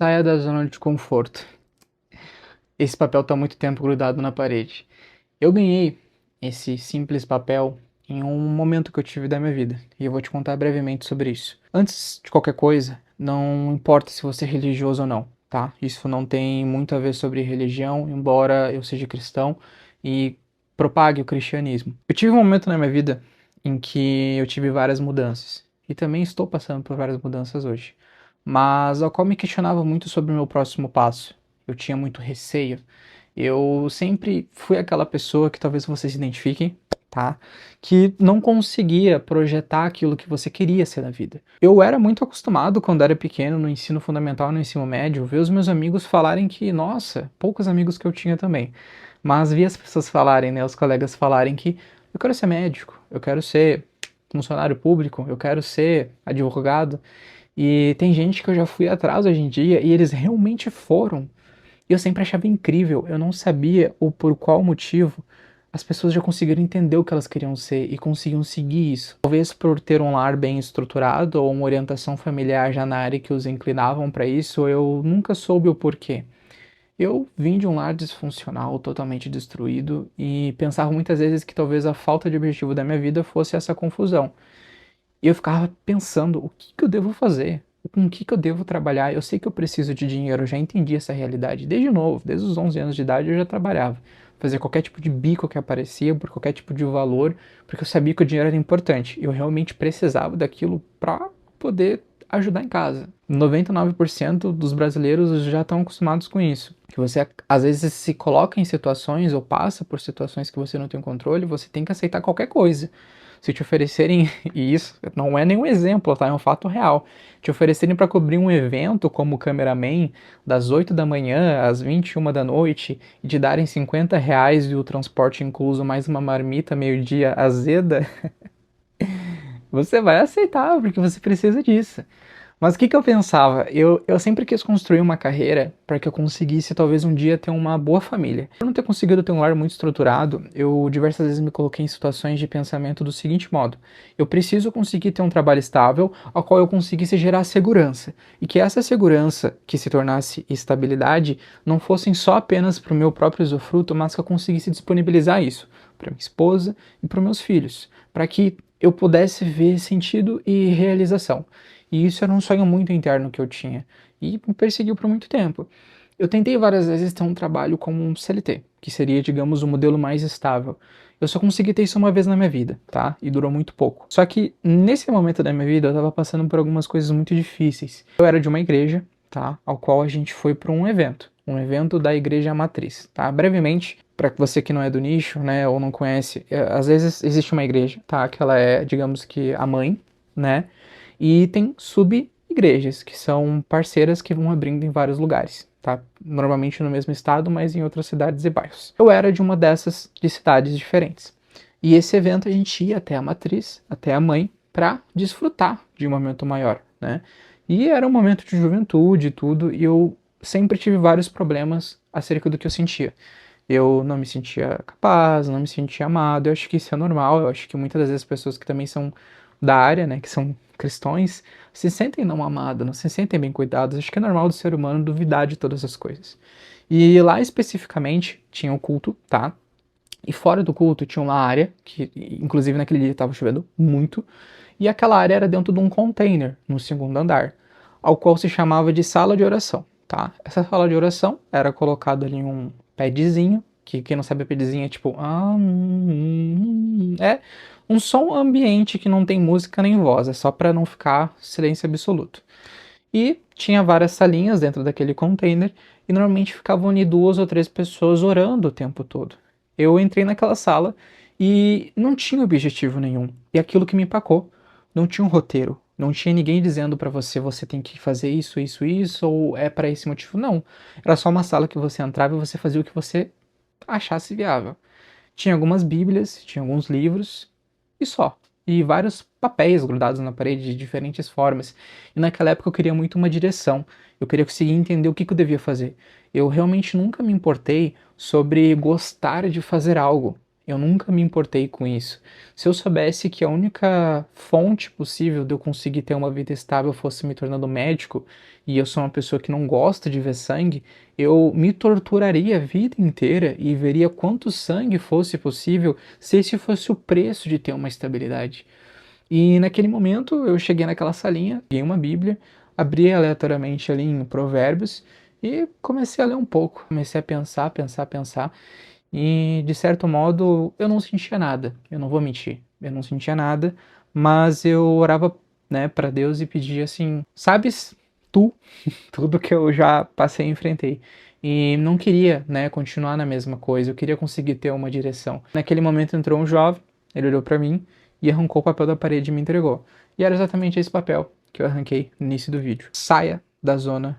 Saia da zona de conforto. Esse papel está há muito tempo grudado na parede. Eu ganhei esse simples papel em um momento que eu tive da minha vida, e eu vou te contar brevemente sobre isso. Antes de qualquer coisa, não importa se você é religioso ou não, tá? Isso não tem muito a ver sobre religião, embora eu seja cristão e propague o cristianismo. Eu tive um momento na minha vida em que eu tive várias mudanças, e também estou passando por várias mudanças hoje, mas ao qual me questionava muito sobre o meu próximo passo. Eu tinha muito receio. Eu sempre fui aquela pessoa que talvez vocês se identifiquem, tá? Que não conseguia projetar aquilo que você queria ser na vida. Eu era muito acostumado quando era pequeno, no ensino fundamental, no ensino médio, ver os meus amigos falarem que, nossa, poucos amigos que eu tinha também, mas vi as pessoas falarem, né, os colegas falarem que eu quero ser médico, eu quero ser funcionário público, eu quero ser advogado. E tem gente que eu já fui atrás hoje em dia e eles realmente foram. E eu sempre achava incrível, eu não sabia o por qual motivo as pessoas já conseguiram entender o que elas queriam ser e conseguiam seguir isso. Talvez por ter um lar bem estruturado ou uma orientação familiar já na área que os inclinavam para isso, eu nunca soube o porquê. Eu vim de um lar disfuncional, totalmente destruído, e pensava muitas vezes que talvez a falta de objetivo da minha vida fosse essa confusão. E eu ficava pensando, o que que eu devo fazer? Com o que que eu devo trabalhar? Eu sei que eu preciso de dinheiro, eu já entendi essa realidade. Desde novo, desde os 11 anos de idade eu já trabalhava. Fazia qualquer tipo de bico que aparecia, por qualquer tipo de valor, porque eu sabia que o dinheiro era importante. Eu realmente precisava daquilo para poder ajudar em casa. 99% dos brasileiros já estão acostumados com isso. Que você às vezes se coloca em situações ou passa por situações que você não tem controle, você tem que aceitar qualquer coisa. Se te oferecerem, e isso não é nenhum exemplo, tá? É um fato real. Te oferecerem para cobrir um evento como cameraman das 8 da manhã às 21 da noite e te darem R$ 50 e o transporte incluso mais uma marmita meio-dia azeda, você vai aceitar porque você precisa disso. Mas o que que eu pensava? Eu sempre quis construir uma carreira para que eu conseguisse talvez um dia ter uma boa família. Por não ter conseguido ter um lar muito estruturado, eu diversas vezes me coloquei em situações de pensamento do seguinte modo: eu preciso conseguir ter um trabalho estável, ao qual eu conseguisse gerar segurança, e que essa segurança que se tornasse estabilidade não fossem só apenas para o meu próprio usufruto, mas que eu conseguisse disponibilizar isso para minha esposa e para meus filhos, para que eu pudesse ver sentido e realização. E isso era um sonho muito interno que eu tinha e me perseguiu por muito tempo. Eu tentei várias vezes ter um trabalho como um CLT, que seria, digamos, o modelo mais estável. Eu só consegui ter isso uma vez na minha vida, tá? E durou muito pouco. Só que nesse momento da minha vida eu tava passando por algumas coisas muito difíceis. Eu era de uma igreja, tá? Ao qual a gente foi para um evento da igreja matriz, tá? Brevemente, para você que não é do nicho, né, ou não conhece, às vezes existe uma igreja, tá? Que ela é, digamos que a mãe, né? E tem sub-igrejas, que são parceiras que vão abrindo em vários lugares, tá? Normalmente no mesmo estado, mas em outras cidades e bairros. Eu era de uma dessas de cidades diferentes. E esse evento a gente ia até a matriz, até a mãe, para desfrutar de um momento maior, né? E era um momento de juventude e tudo, e eu sempre tive vários problemas acerca do que eu sentia. Eu não me sentia capaz, não me sentia amado. Eu acho que isso é normal. Eu acho que muitas das vezes as pessoas que também são da área, né, que são cristãos, se sentem não amados, não se sentem bem cuidados. Acho que é normal do ser humano duvidar de todas as coisas. E lá especificamente tinha o culto, tá? E fora do culto tinha uma área, que inclusive naquele dia estava chovendo muito, e aquela área era dentro de um container, no segundo andar, ao qual se chamava de sala de oração, tá? Essa sala de oração era colocado ali um padzinho, que quem não sabe padzinho é tipo... é um som ambiente que não tem música nem voz, é só para não ficar silêncio absoluto. E tinha várias salinhas dentro daquele container, e normalmente ficavam ali 2 ou 3 pessoas orando o tempo todo. Eu entrei naquela sala e não tinha objetivo nenhum. E aquilo que me empacou, não tinha um roteiro. Não tinha ninguém dizendo pra você, você tem que fazer isso, isso, isso, ou é pra esse motivo. Não. Era só uma sala que você entrava e você fazia o que você achasse viável. Tinha algumas bíblias, tinha alguns livros e só. E vários papéis grudados na parede de diferentes formas. E naquela época eu queria muito uma direção. Eu queria conseguir entender o que eu devia fazer. Eu realmente nunca me importei sobre gostar de fazer algo. Eu nunca me importei com isso. Se eu soubesse que a única fonte possível de eu conseguir ter uma vida estável fosse me tornando médico, e eu sou uma pessoa que não gosta de ver sangue, eu me torturaria a vida inteira e veria quanto sangue fosse possível se esse fosse o preço de ter uma estabilidade. E naquele momento eu cheguei naquela salinha, peguei uma Bíblia, abri aleatoriamente ali em Provérbios e comecei a ler um pouco. Comecei a pensar, pensar, pensar. E de certo modo eu não sentia nada. Eu não vou mentir. Eu não sentia nada, mas eu orava, né, para Deus e pedia assim: sabes, tu, tudo que eu já passei e enfrentei. E não queria, né, continuar na mesma coisa. Eu queria conseguir ter uma direção. Naquele momento entrou um jovem, ele olhou para mim e arrancou o papel da parede e me entregou. E era exatamente esse papel que eu arranquei no início do vídeo. Saia da zona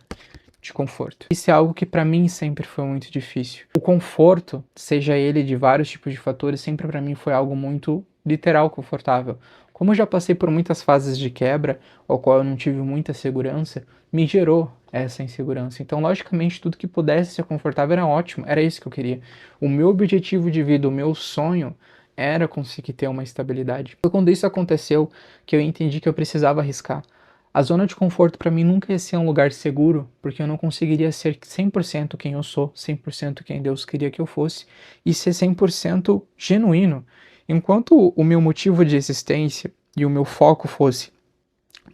de conforto. Isso é algo que para mim sempre foi muito difícil. O conforto, seja ele de vários tipos de fatores, sempre para mim foi algo muito literal confortável. Como eu já passei por muitas fases de quebra, ao qual eu não tive muita segurança, me gerou essa insegurança. Então, logicamente, tudo que pudesse ser confortável era ótimo, era isso que eu queria. O meu objetivo de vida, o meu sonho era conseguir ter uma estabilidade. Foi quando isso aconteceu que eu entendi que eu precisava arriscar. A zona de conforto para mim nunca ia ser um lugar seguro, porque eu não conseguiria ser 100% quem eu sou, 100% quem Deus queria que eu fosse, e ser 100% genuíno. Enquanto o meu motivo de existência e o meu foco fosse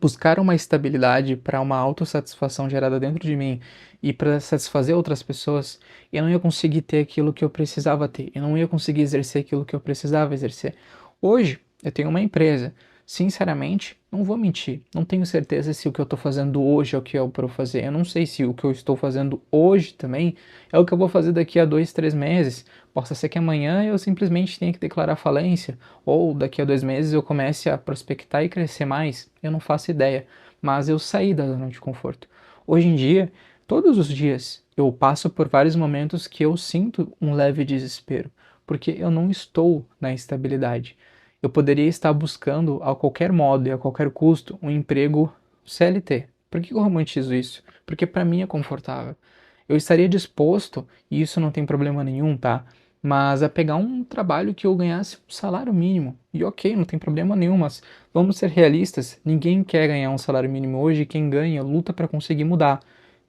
buscar uma estabilidade para uma autossatisfação gerada dentro de mim e para satisfazer outras pessoas, eu não ia conseguir ter aquilo que eu precisava ter, eu não ia conseguir exercer aquilo que eu precisava exercer. Hoje, eu tenho uma empresa. Sinceramente, não vou mentir, não tenho certeza se o que eu estou fazendo hoje é o que é para eu fazer. Eu não sei se o que eu estou fazendo hoje também é o que eu vou fazer daqui a 2, 3 meses. Possa ser que amanhã eu simplesmente tenha que declarar falência, ou daqui a 2 meses eu comece a prospectar e crescer mais. Eu não faço ideia, mas eu saí da zona de conforto. Hoje em dia, todos os dias, eu passo por vários momentos que eu sinto um leve desespero, porque eu não estou na estabilidade. Eu poderia estar buscando a qualquer modo e a qualquer custo um emprego CLT. Por que eu romantizo isso? Porque para mim é confortável. Eu estaria disposto, e isso não tem problema nenhum, tá? Mas a pegar um trabalho que eu ganhasse um salário mínimo. E ok, não tem problema nenhum, mas vamos ser realistas, ninguém quer ganhar um salário mínimo hoje, e quem ganha luta para conseguir mudar,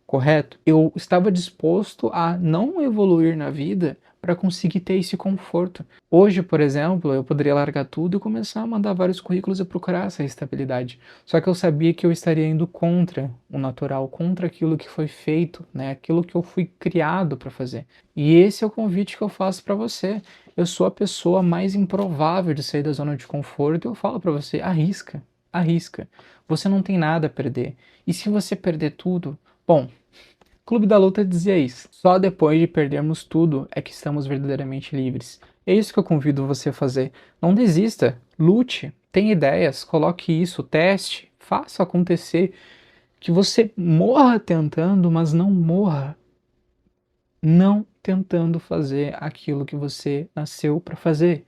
correto? Eu estava disposto a não evoluir na vida para conseguir ter esse conforto. Hoje, por exemplo, eu poderia largar tudo e começar a mandar vários currículos e procurar essa estabilidade. Só que eu sabia que eu estaria indo contra o natural, contra aquilo que foi feito, né? Aquilo que eu fui criado para fazer. E esse é o convite que eu faço para você. Eu sou a pessoa mais improvável de sair da zona de conforto e eu falo para você, arrisca, arrisca. Você não tem nada a perder. E se você perder tudo, bom, Clube da Luta dizia isso. Só depois de perdermos tudo é que estamos verdadeiramente livres. É isso que eu convido você a fazer. Não desista, lute, tenha ideias, coloque isso, teste, faça acontecer. Que você morra tentando, mas não morra não tentando fazer aquilo que você nasceu para fazer.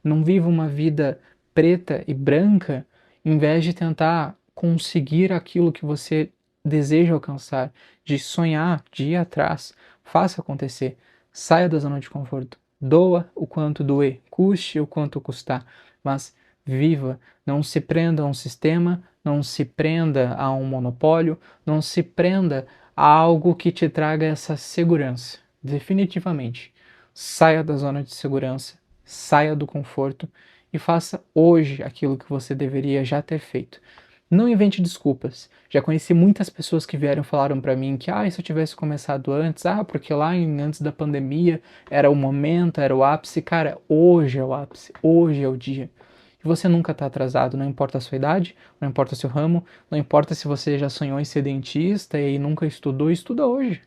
Não viva uma vida preta e branca em vez de tentar conseguir aquilo que você deseja alcançar, de sonhar, de ir atrás. Faça acontecer. Saia da zona de conforto. Doa o quanto doer, custe o quanto custar, mas viva. Não se prenda a um sistema, não se prenda a um monopólio, não se prenda a algo que te traga essa segurança. Definitivamente. Saia da zona de segurança, saia do conforto e faça hoje aquilo que você deveria já ter feito. Não invente desculpas. Já conheci muitas pessoas que vieram e falaram para mim que se eu tivesse começado antes, porque antes da pandemia era o momento, era o ápice. Cara, hoje é o ápice, hoje é o dia. E você nunca está atrasado, não importa a sua idade, não importa o seu ramo, não importa se você já sonhou em ser dentista e nunca estudou, estuda hoje.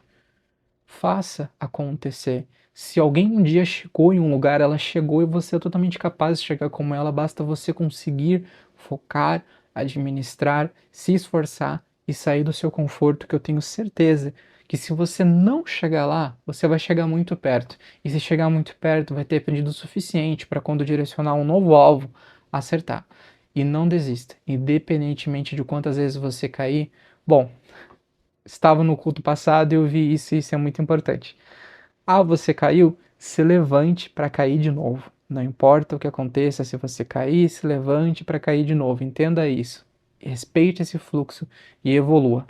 Faça acontecer. Se alguém um dia chegou em um lugar, ela chegou e você é totalmente capaz de chegar como ela, basta você conseguir focar, administrar, se esforçar e sair do seu conforto, que eu tenho certeza que se você não chegar lá, você vai chegar muito perto. E se chegar muito perto, vai ter aprendido o suficiente para quando direcionar um novo alvo, acertar. E não desista, independentemente de quantas vezes você cair. Bom, estava no culto passado e eu vi isso e isso é muito importante. Você caiu? Se levante para cair de novo. Não importa o que aconteça, se você cair, se levante para cair de novo. Entenda isso. Respeite esse fluxo e evolua.